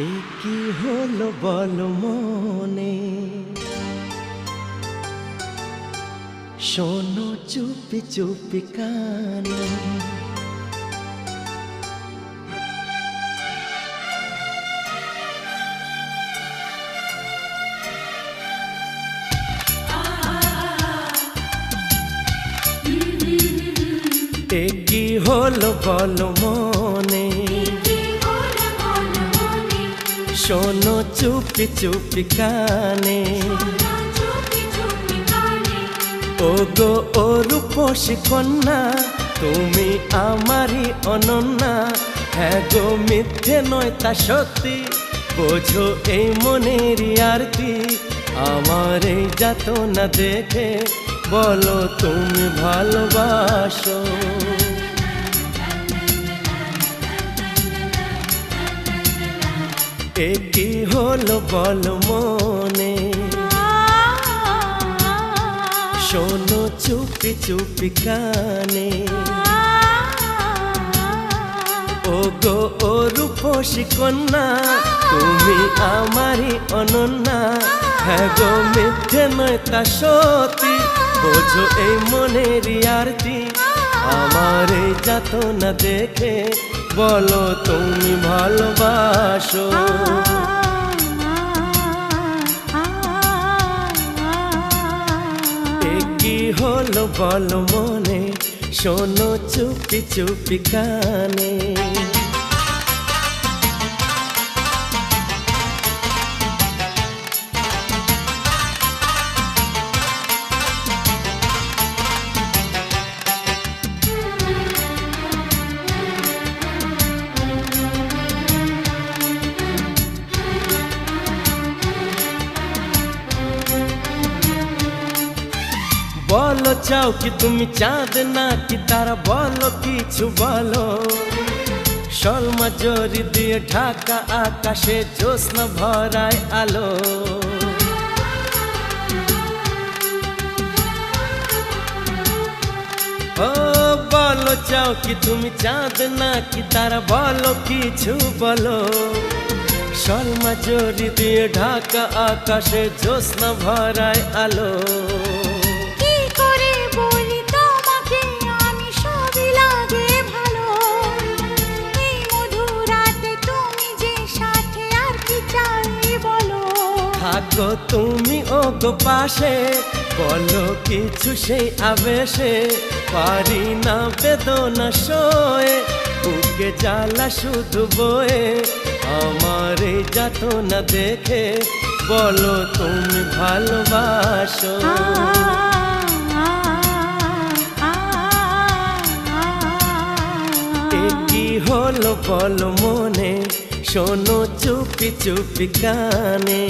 এ কি হলো বলো মনে, শোনো চুপি চুপি কানে। এ কি হলো বলো মনে, শোনো চুপি চুপি কানে। ও গো ও রূপসী কন্যা, তুমি আমারই অনন্যা। হ্যাঁ গো মিথ্যে নয় তা সত্যি, বোঝো এই মনেরই আরতি। আমার এই যাতনা দেখে বলো তুমি ভালোবাসো। এ কি হলো বলো মনে, শোনো চুপি চুপি কানে। ও গো ও রূপসী কন্যা, তুমি আমারই অনন্যা। হ্যাঁ গো মিথ্যে নয় তা সত্যি, বোঝো এই মনেরই আরতি। আমার এই যাতনা দেখে বলো তুমি ভালোবাসো। এ কি হলো বলো মনে, শোনো চুপি চুপি কানে। বলো চাও কি তুমি চাঁদ নাকি তারা, বলো কিছু বলো। সলমা জরি দিয়ে ঢাকা আকাশে জ্যোৎস্না ভরায় আলো। ও বলো চাও কি তুমি চাঁদ নাকি তারা, বলো কিছু বলো। সলমা জরি দিয়ে ঢাকা আকাশে জ্যোৎস্না ভরায় আলো। থাকো তুমি ও গো পাশে, বলো কিছু সেই আবেশে। পারি না বেদনা সয়ে, বুকে জ্বালা শুধু বয়ে। আমার এই যাতনা দেখে বলো তুমি ভালোবাসো। এ কি হলো বলো মনে, শোনো চুপি চুপি কানে।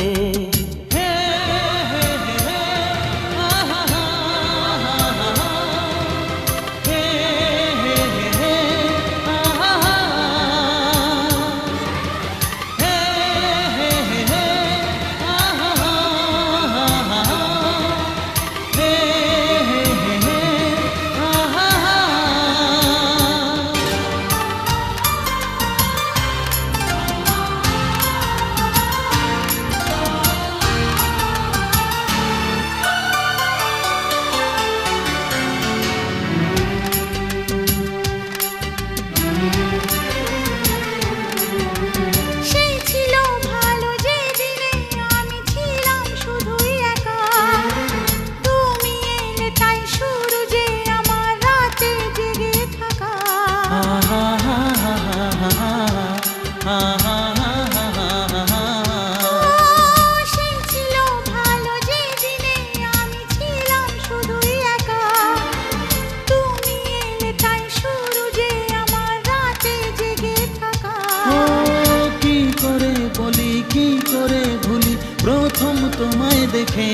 প্রথম তোমায় দেখে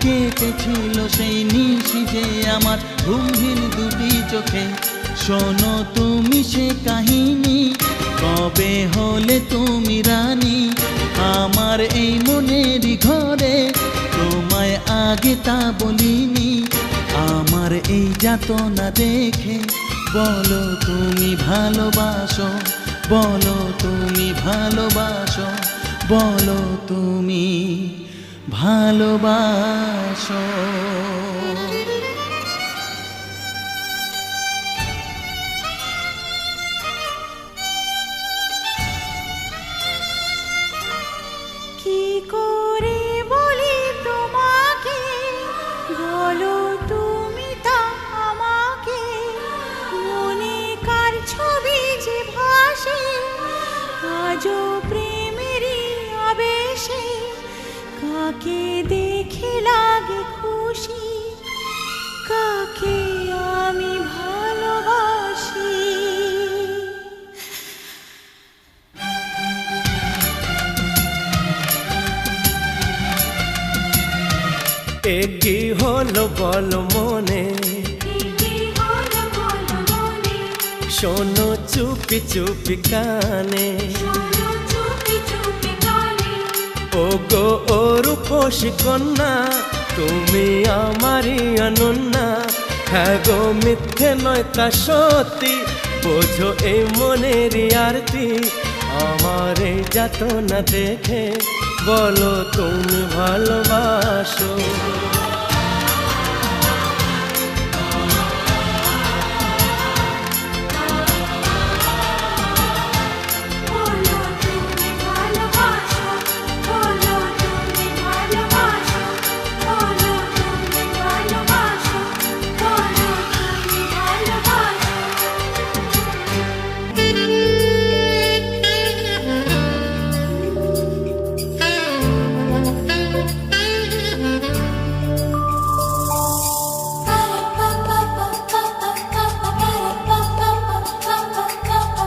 কেটেছিল সেই নিশি যে আমার ঘুমহীন দুটি চোখে। শোনো তুমি সে কাহিনী, কবে হলে তুমি রানী আমার এই মনেরই ঘরে। তোমায় আগে তা বলিনি, আমার এই যাতনা দেখে বলো তুমি ভালোবাসো। বলো তুমি ভালোবাসো, বলো তুমি ভালোবাসো। কি করে বলি তোমাকে, বলো তুমি তা আমাকে। মনে কার ছবি যে ভাসে আজও প্রেমেরই আবেশে। কাকে দেখে লাগে খুশি, কাকে আমি ভালোবাসি। এ কি হলো বল মনে, শোনো চুপি চুপি কানে। ও গো ও রূপসী কন্যা, তুমি আমারই অনন্যা। হ্যাঁ গো মিথ্যে নয় তা সত্যি, বোঝো এই মনের আরতি। আমার এই যাতনা দেখে বলো তুমি ভালোবাসো।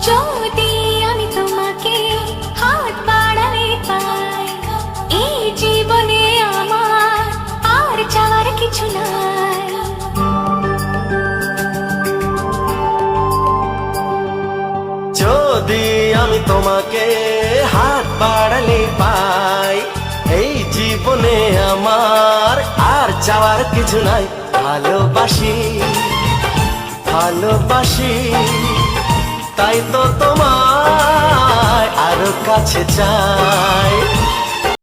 যদি আমি তোমাকে হাত বাড়াই পাই, এই জীবনে আমার আর চাওয়ার কিছু নাই। যদি আমি তোমাকে হাত বাড়ালে পাই, এই জীবনে আমার আর চাওয়ার কিছু নাই। ভালোবাসি ভালোবাসি, তাই তো তোমায় আরো কাছে চাই।